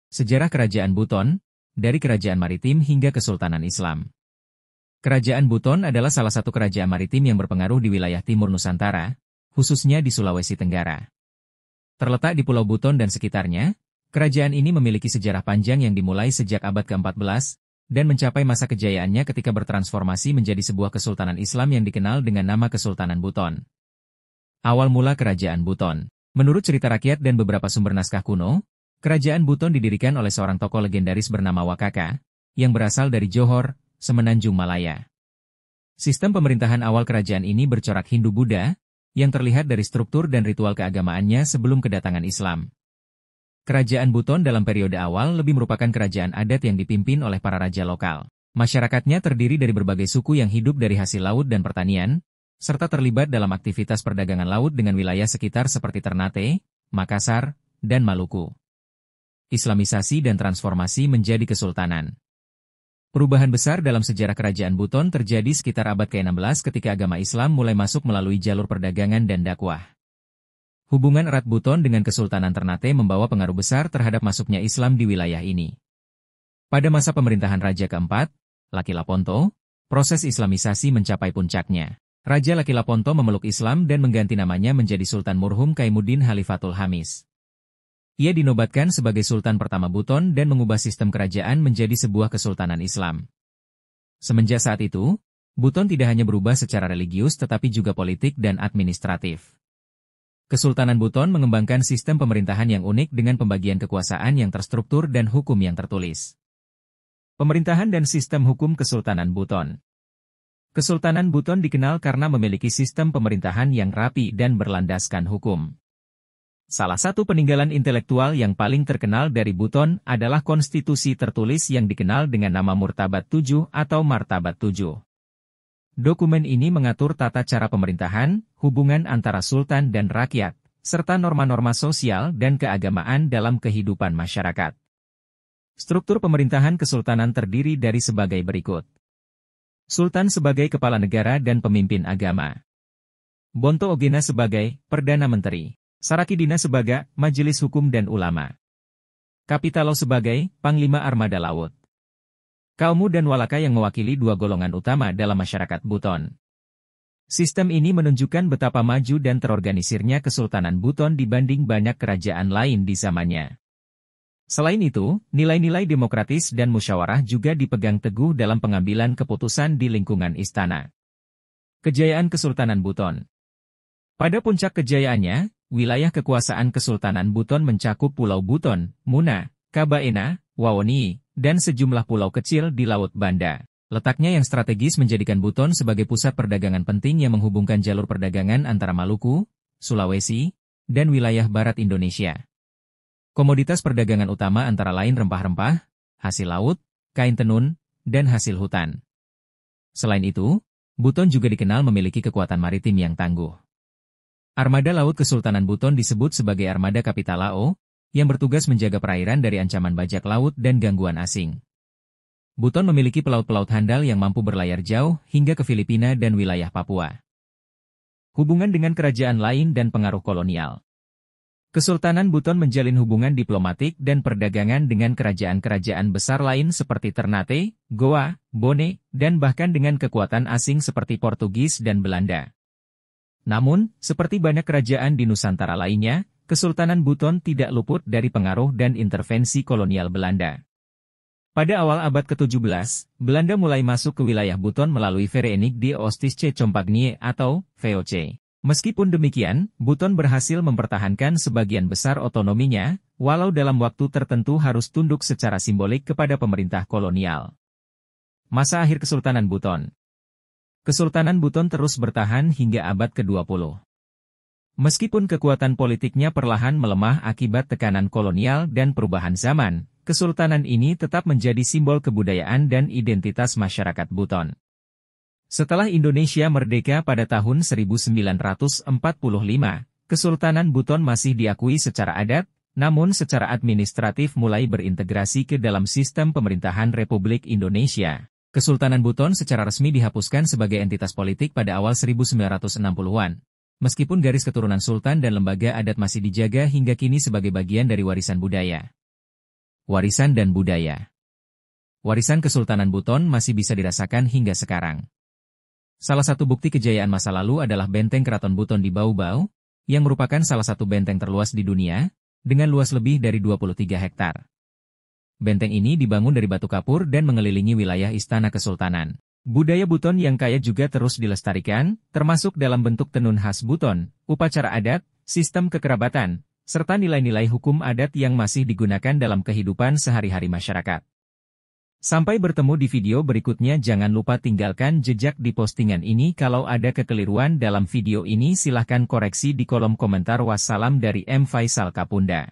Sejarah Kerajaan Buton, dari Kerajaan Maritim hingga Kesultanan Islam. Kerajaan Buton adalah salah satu kerajaan maritim yang berpengaruh di wilayah timur Nusantara, khususnya di Sulawesi Tenggara. Terletak di Pulau Buton dan sekitarnya, kerajaan ini memiliki sejarah panjang yang dimulai sejak abad ke-14, dan mencapai masa kejayaannya ketika bertransformasi menjadi sebuah kesultanan Islam yang dikenal dengan nama Kesultanan Buton. Awal mula Kerajaan Buton. Menurut cerita rakyat dan beberapa sumber naskah kuno, Kerajaan Buton didirikan oleh seorang tokoh legendaris bernama Wakaka, yang berasal dari Johor, Semenanjung Malaya. Sistem pemerintahan awal kerajaan ini bercorak Hindu-Buddha, yang terlihat dari struktur dan ritual keagamaannya sebelum kedatangan Islam. Kerajaan Buton dalam periode awal lebih merupakan kerajaan adat yang dipimpin oleh para raja lokal. Masyarakatnya terdiri dari berbagai suku yang hidup dari hasil laut dan pertanian, serta terlibat dalam aktivitas perdagangan laut dengan wilayah sekitar seperti Ternate, Makassar, dan Maluku. Islamisasi dan transformasi menjadi kesultanan. Perubahan besar dalam sejarah Kerajaan Buton terjadi sekitar abad ke-16 ketika agama Islam mulai masuk melalui jalur perdagangan dan dakwah. Hubungan erat Buton dengan Kesultanan Ternate membawa pengaruh besar terhadap masuknya Islam di wilayah ini. Pada masa pemerintahan Raja keempat, Laki Laponto, proses Islamisasi mencapai puncaknya. Raja Laki Laponto memeluk Islam dan mengganti namanya menjadi Sultan Murhum Kaimuddin Khalifatul Khamis. Ia dinobatkan sebagai Sultan pertama Buton dan mengubah sistem kerajaan menjadi sebuah kesultanan Islam. Semenjak saat itu, Buton tidak hanya berubah secara religius tetapi juga politik dan administratif. Kesultanan Buton mengembangkan sistem pemerintahan yang unik dengan pembagian kekuasaan yang terstruktur dan hukum yang tertulis. Pemerintahan dan sistem hukum Kesultanan Buton. Kesultanan Buton dikenal karena memiliki sistem pemerintahan yang rapi dan berlandaskan hukum. Salah satu peninggalan intelektual yang paling terkenal dari Buton adalah konstitusi tertulis yang dikenal dengan nama Murtabat 7 atau Martabat 7. Dokumen ini mengatur tata cara pemerintahan, hubungan antara sultan dan rakyat, serta norma-norma sosial dan keagamaan dalam kehidupan masyarakat. Struktur pemerintahan kesultanan terdiri dari sebagai berikut. Sultan sebagai kepala negara dan pemimpin agama. Bonto Ogena sebagai Perdana Menteri. Sarakidina sebagai Majelis Hukum dan Ulama. Kapitalo sebagai Panglima Armada Laut. Kaumu dan Walaka yang mewakili dua golongan utama dalam masyarakat Buton. Sistem ini menunjukkan betapa maju dan terorganisirnya Kesultanan Buton dibanding banyak kerajaan lain di zamannya. Selain itu, nilai-nilai demokratis dan musyawarah juga dipegang teguh dalam pengambilan keputusan di lingkungan istana. Kejayaan Kesultanan Buton. Pada puncak kejayaannya, wilayah kekuasaan Kesultanan Buton mencakup Pulau Buton, Muna, Kabaena, Wawoni, dan sejumlah pulau kecil di Laut Banda. Letaknya yang strategis menjadikan Buton sebagai pusat perdagangan penting yang menghubungkan jalur perdagangan antara Maluku, Sulawesi, dan wilayah barat Indonesia. Komoditas perdagangan utama antara lain rempah-rempah, hasil laut, kain tenun, dan hasil hutan. Selain itu, Buton juga dikenal memiliki kekuatan maritim yang tangguh. Armada Laut Kesultanan Buton disebut sebagai Armada Kapitalao, yang bertugas menjaga perairan dari ancaman bajak laut dan gangguan asing. Buton memiliki pelaut-pelaut handal yang mampu berlayar jauh hingga ke Filipina dan wilayah Papua. Hubungan dengan kerajaan lain dan pengaruh kolonial. Kesultanan Buton menjalin hubungan diplomatik dan perdagangan dengan kerajaan-kerajaan besar lain seperti Ternate, Goa, Bone, dan bahkan dengan kekuatan asing seperti Portugis dan Belanda. Namun, seperti banyak kerajaan di Nusantara lainnya, Kesultanan Buton tidak luput dari pengaruh dan intervensi kolonial Belanda. Pada awal abad ke-17, Belanda mulai masuk ke wilayah Buton melalui Verenigd de Oost-Indische Compagnie atau VOC. Meskipun demikian, Buton berhasil mempertahankan sebagian besar otonominya, walau dalam waktu tertentu harus tunduk secara simbolik kepada pemerintah kolonial. Masa akhir Kesultanan Buton. Kesultanan Buton terus bertahan hingga abad ke-20. Meskipun kekuatan politiknya perlahan melemah akibat tekanan kolonial dan perubahan zaman, kesultanan ini tetap menjadi simbol kebudayaan dan identitas masyarakat Buton. Setelah Indonesia merdeka pada tahun 1945, Kesultanan Buton masih diakui secara adat, namun secara administratif mulai berintegrasi ke dalam sistem pemerintahan Republik Indonesia. Kesultanan Buton secara resmi dihapuskan sebagai entitas politik pada awal 1960-an. Meskipun garis keturunan sultan dan lembaga adat masih dijaga hingga kini sebagai bagian dari warisan budaya. Warisan dan budaya. Warisan Kesultanan Buton masih bisa dirasakan hingga sekarang. Salah satu bukti kejayaan masa lalu adalah benteng Keraton Buton di Bau-Bau, yang merupakan salah satu benteng terluas di dunia, dengan luas lebih dari 23 hektar. Benteng ini dibangun dari batu kapur dan mengelilingi wilayah Istana Kesultanan. Budaya Buton yang kaya juga terus dilestarikan, termasuk dalam bentuk tenun khas Buton, upacara adat, sistem kekerabatan, serta nilai-nilai hukum adat yang masih digunakan dalam kehidupan sehari-hari masyarakat. Sampai bertemu di video berikutnya, jangan lupa tinggalkan jejak di postingan ini. Kalau ada kekeliruan dalam video ini silahkan koreksi di kolom komentar. Wassalam dari M. Faisal Kapunda.